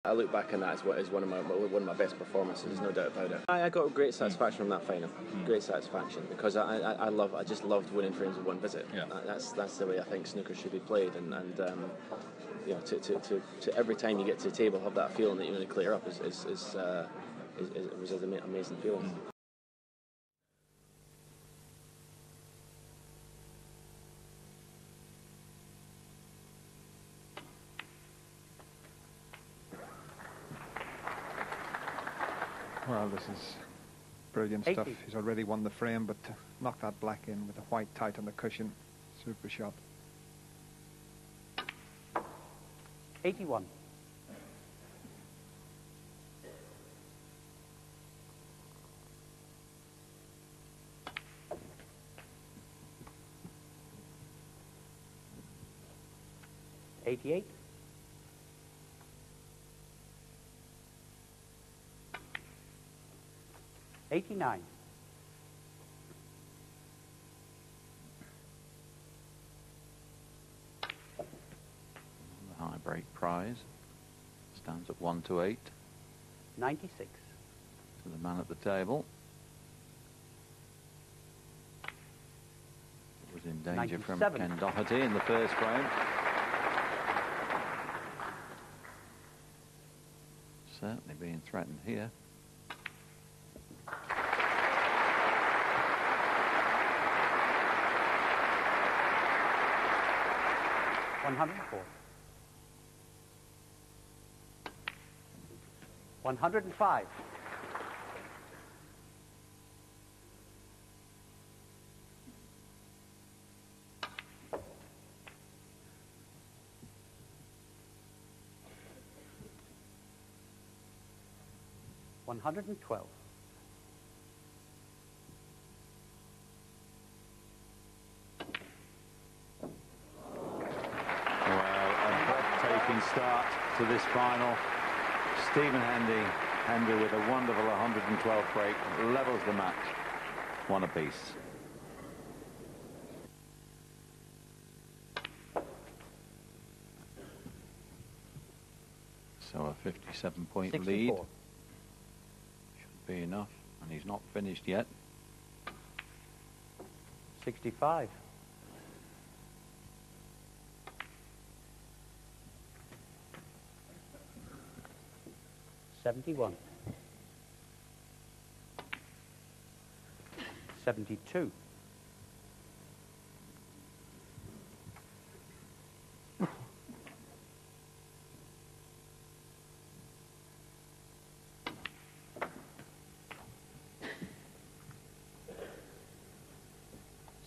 I look back on that as one of my best performances. There's no doubt about it. I got great satisfaction from that final. Great satisfaction because I just loved winning frames with one visit. Yeah. That's the way I think snooker should be played, and you know, to every time you get to the table have that feeling that you're going to clear up was an amazing feeling. Well, this is brilliant stuff. He's already won the frame, but to knock that black in with the white tight on the cushion, super shot. 81. $88. 89. The high break prize stands at 1-8. 96. To the man at the table. It was in danger 97. from Ken Doherty in the first frame. Certainly being threatened here. 104. 105. 112. Start to this final. Stephen Hendry with a wonderful 112 break, levels the match, one apiece. So a 57-point 64. lead should be enough, and he's not finished yet. 65. 71. 72.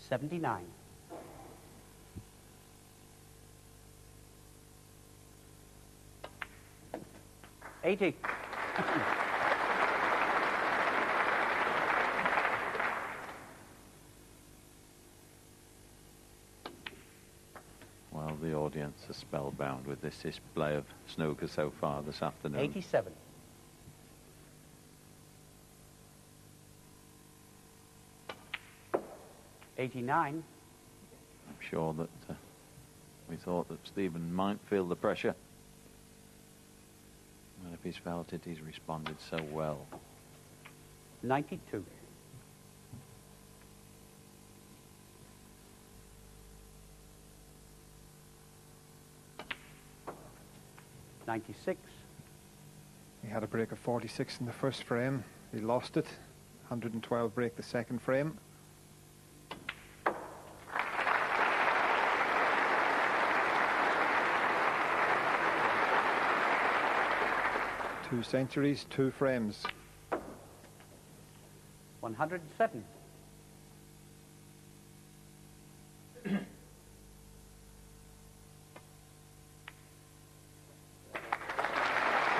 79. 80. Well, the audience is spellbound with this display of snooker so far this afternoon. 87. 89. I'm sure that we thought that Stephen might feel the pressure. And if he's felt it, he's responded so well. 92. 96. He had a break of 46 in the first frame. He lost it. 112 break the second frame. Two centuries, 2 frames. 107.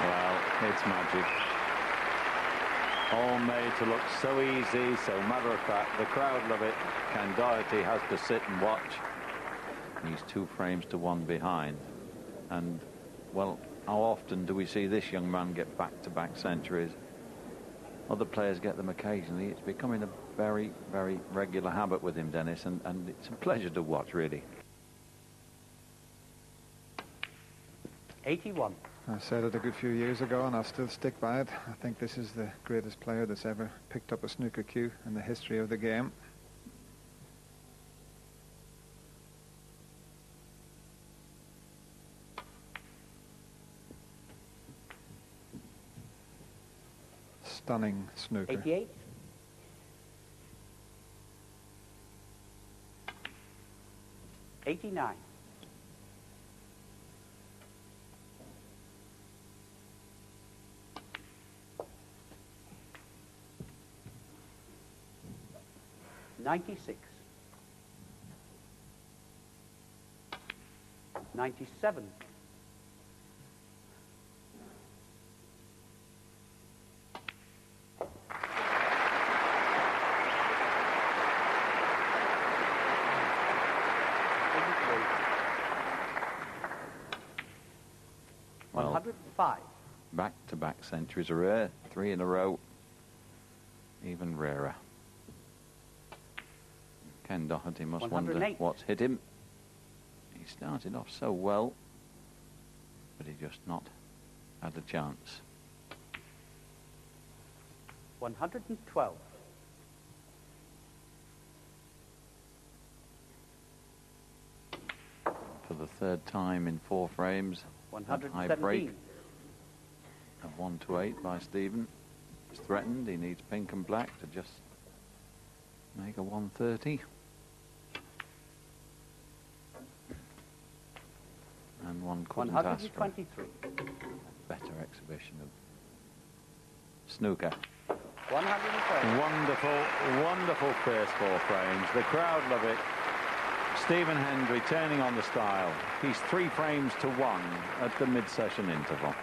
Well, it's magic. All made to look so easy, so matter of fact. The crowd love it. Ken Doherty has to sit and watch. He's 2 frames to 1 behind. And, well, how often do we see this young man get back-to-back centuries? Other players get them occasionally. It's becoming a very, very regular habit with him, Dennis, and it's a pleasure to watch, really. 81. I said it a good few years ago, and I'll still stick by it. I think this is the greatest player that's ever picked up a snooker cue in the history of the game. Stunning snooker. 88. $89. $96. 97. Well, 105. back-to-back centuries are rare. 3 in a row, even rarer. Ken Doherty must wonder 108. what's hit him. He started off so well, but he just not had a chance. 112. For the third time in 4 frames, that high break 117. of 1 to 8 by Stephen is threatened. He needs pink and black to just make a 130. And one couldn't ask for a 123. better exhibition of snooker. 130. Wonderful, wonderul first 4 frames. The crowd love it. Stephen Hendry turning on the style. He's 3 frames to 1 at the mid-session interval.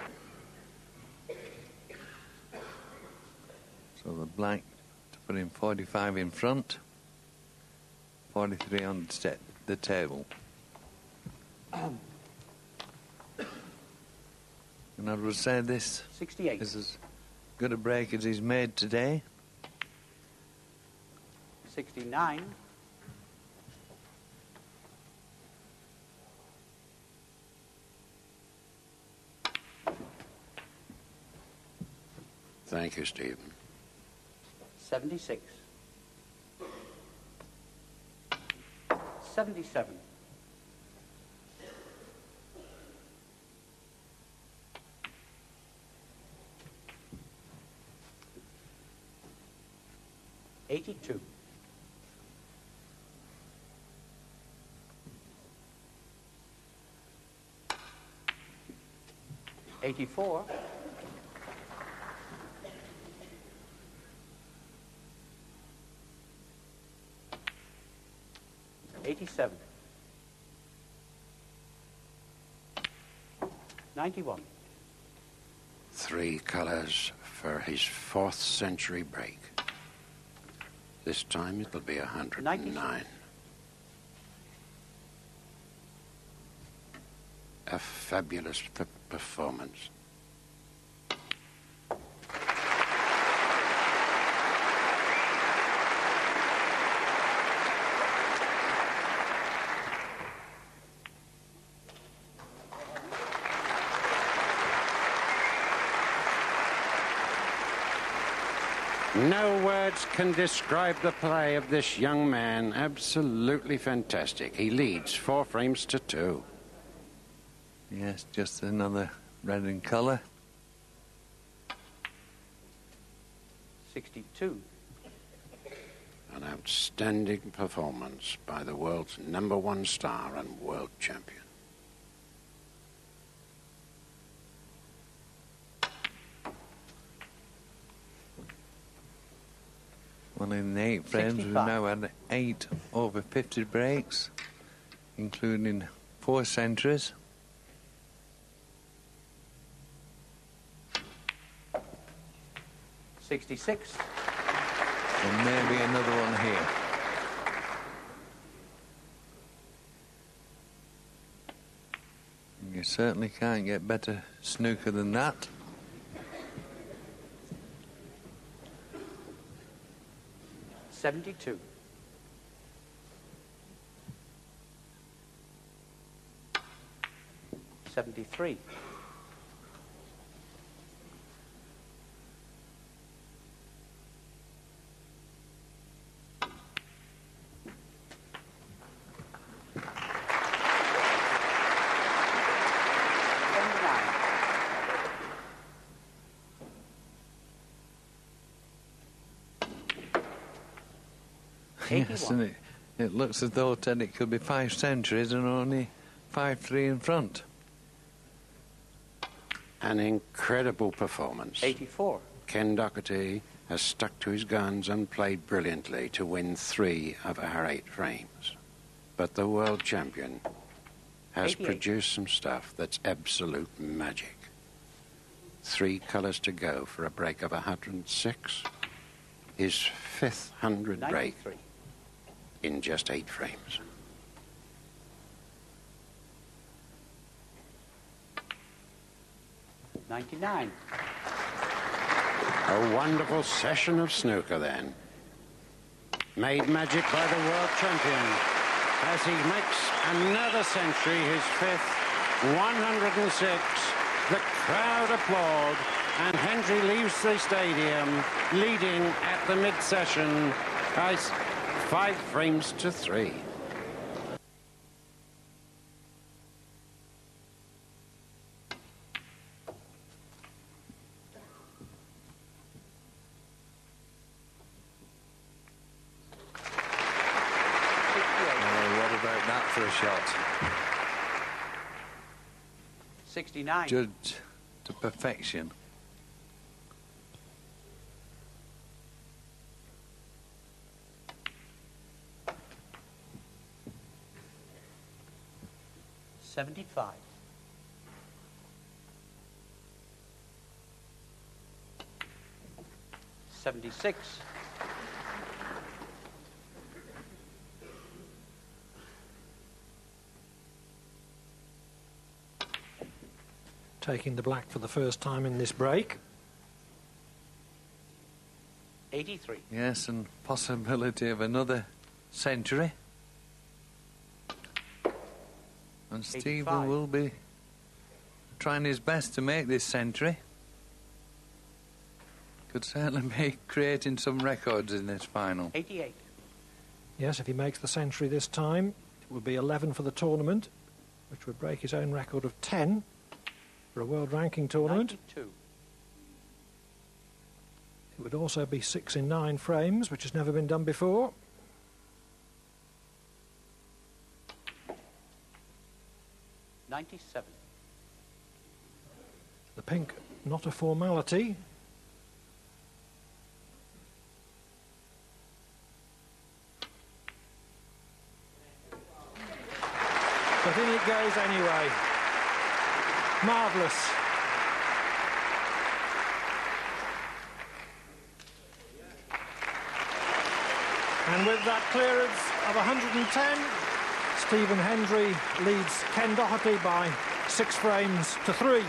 So the black to put in 45 in front, 43 on the table. And I would say this 68. is as good a break as he's made today. 69. Thank you, Stephen. 76. 77. 82. 84. 87. 91. 3 colours for his 4th century break. This time it'll be 109. A fabulous performance. No words can describe the play of this young man. Absolutely fantastic. He leads 4 frames to 2. Yes, just another red in colour. 62. An outstanding performance by the world's #1 star and world champion. Well, in the 8 frames, we've 65. now had 8 over 50 breaks, including 4 centuries. $66. And maybe another one here. You certainly can't get better snooker than that. $72. 73. Yes, and it looks as though, Ted, it could be 5 centuries and only 5-3 in front. An incredible performance. 84. Ken Doherty has stuck to his guns and played brilliantly to win 3 of our 8 frames. But the world champion has 88. produced some stuff that's absolute magic. 3 colours to go for a break of 106. His 5th 100 break 93. in just 8 frames. $99. A wonderful session of snooker then. Made magic by the world champion as he makes another century, his 5th, 106. The crowd applaud and Hendry leaves the stadium leading at the mid-session by 5 frames to 3. What about that for a shot? 69. Judged to perfection. $75. 76. Taking the black for the first time in this break. 83. Yes, and possibility of another century. And Stephen 85. will be trying his best to make this century. Could certainly be creating some records in this final. 88. Yes, if he makes the century this time, it would be 11 for the tournament, which would break his own record of 10 for a world ranking tournament. 92. It would also be 6 in 9 frames, which has never been done before. $97. The pink, not a formality. But in it goes anyway. Marvellous. And with that clearance of 110, Stephen Hendry leads Ken Doherty by 6 frames to 3.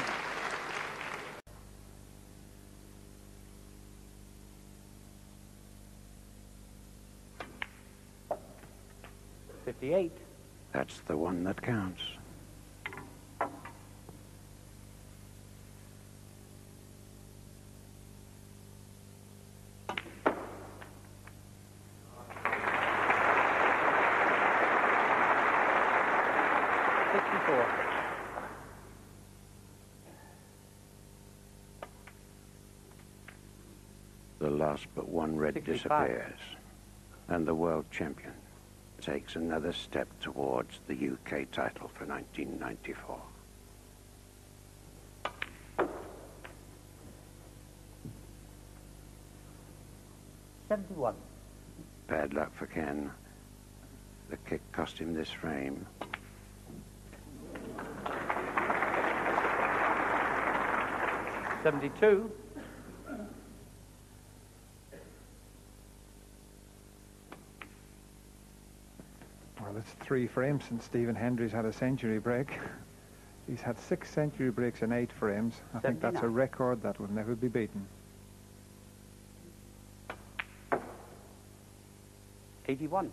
$58. That's the one that counts. The last but one red 65. disappears, and the world champion takes another step towards the UK title for 1994. $71. Bad luck for Ken. The kick cost him this frame. $72. Well, it's 3 frames since Stephen Hendry's had a century break. He's had 6 century breaks in 8 frames. I think that's a 79. record that will never be beaten. 81.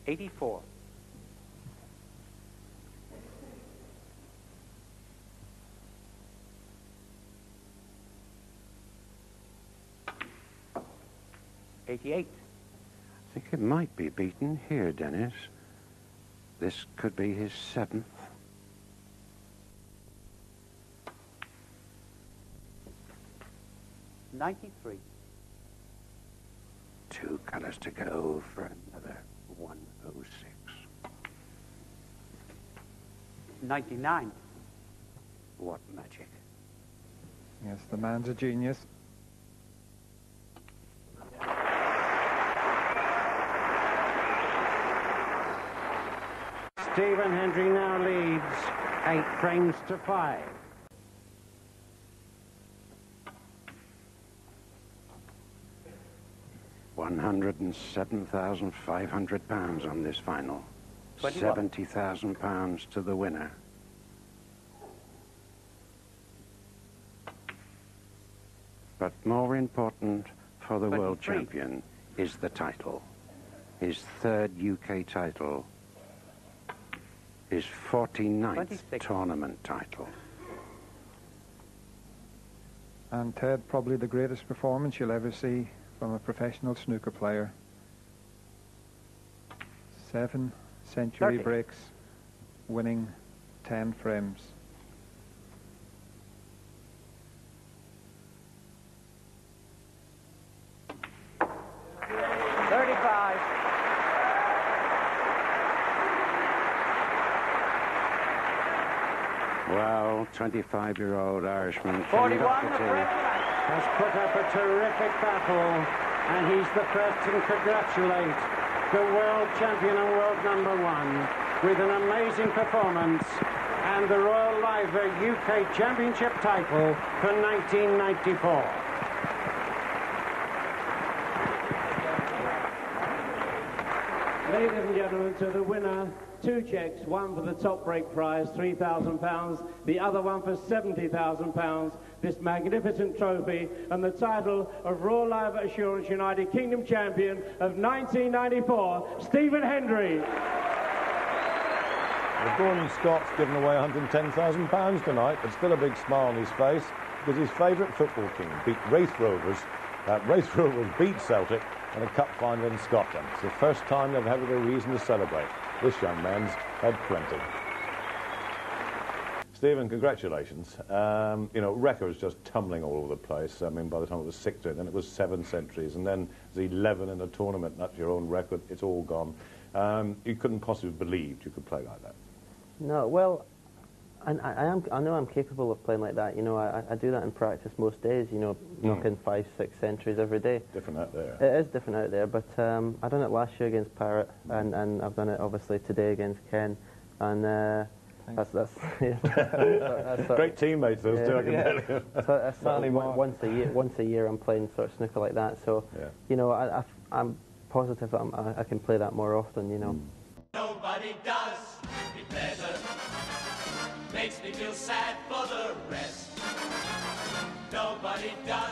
$84. $88. I think it might be beaten here, Dennis. This could be his 7th. 93. 2 colours to go for another 106. 99. What magic. Yes, the man's a genius. Stephen Hendry now leads 8 frames to 5. £107,500 on this final. 21. £70,000 to the winner. But more important for the world 23. champion is the title. His 3rd UK title. His 49th 26. tournament title. And Ted, probably the greatest performance you'll ever see from a professional snooker player. 7 century 30. breaks, winning 10 frames. Well, 25-year-old Irishman 41. has put up a terrific battle, and he's the first to congratulate the world champion and world #1 with an amazing performance and the Royal Liver UK Championship title for 1994. Ladies and gentlemen, to the winner, 2 checks, one for the top break prize, £3,000, the other one for £70,000, this magnificent trophy and the title of Royal Life Assurance United Kingdom Champion of 1994, Stephen Hendry. Well, Gordon Scott's given away £110,000 tonight, but still a big smile on his face because his favourite football team beat Wraith Rovers. Wraith Rovers beat Celtic in a cup final in Scotland. It's the first time they've had a reason to celebrate. This young man's had plenty. Stephen, congratulations. You know, records just tumbling all over the place. I mean, by the time it was 6, then it was 7 centuries, and then there's 11 in a tournament. That's your own record. It's all gone. You couldn't possibly believe you could play like that. No, well, I know I'm capable of playing like that. You know, I do that in practice most days. You know, knocking 5, 6 centuries every day. Different out there. It is different out there, but I done it last year against Parrott, and I've done it obviously today against Ken, and that's great teammates those two. I can tell you. So that's sort of once a year I'm playing sort of snooker like that. So you know, I'm positive that I can play that more often. You know. Nobody does me better. Makes me feel sad for the rest. Nobody does